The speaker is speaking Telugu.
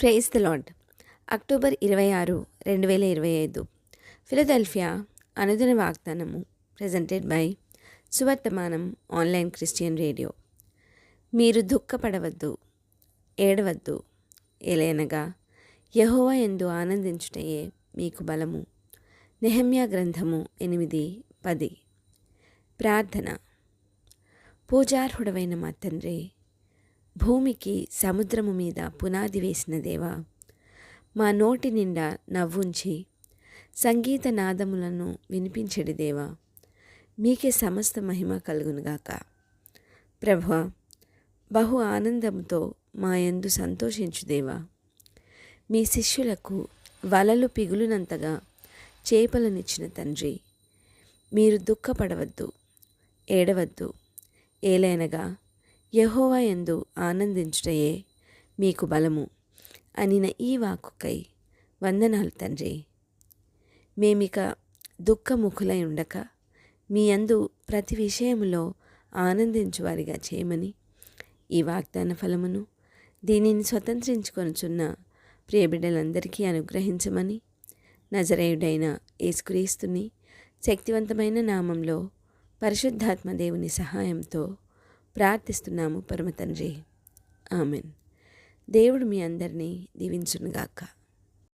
Praise the lord. October 26, 2025. Philadelphia అనుదిన వాగ్దానము presented by Suvarthamanam online Christian radio. మీరు దుఃఖపడవద్దు, ఏడవద్దు, ఏలయనగా యెహోవా యందు ఆనందించుటయే మీకు బలము. నెహెమ్యా గ్రంథము 8:10. ప్రార్థన. పూజార్హుడవైన మా తండ్రి, భూమికి సముద్రము మీద పునాది వేసిన దేవా, మా నోటి నిండా నవ్వుంచి సంగీత నాదములను వినిపించడి దేవా, మీకే సమస్త మహిమ కలుగునుగాక. ప్రభువా, బహు ఆనందముతో మా యందు సంతోషించు దేవా. మీ శిష్యులకు వలలు పిగులునంతగా చేపలనిచ్చిన తండ్రి, మీరు దుఃఖపడవద్దు, ఏడవద్దు, ఏలైనగా యెహోవా యందు ఆనందించుటయే మీకు బలము అనిన ఈ వాక్కుకై వందనాలు తండ్రి. మేమిక దుఃఖముఖులై ఉండక మీ యందు ప్రతి విషయములో ఆనందించువారిగా చేయమని, ఈ వాగ్దాన ఫలమును దీనిని స్వతంత్రించుకొనుచున్న ప్రియబిడ్డలందరికీ అనుగ్రహించమని, నజరేయుడైన యేసుక్రీస్తుని శక్తివంతమైన నామంలో పరిశుద్ధాత్మ దేవుని సహాయంతో ప్రార్థిస్తున్నాము పరమ తండ్రి. ఆమెన్. దేవుడు మీ అందరినీ దీవించునుగాక.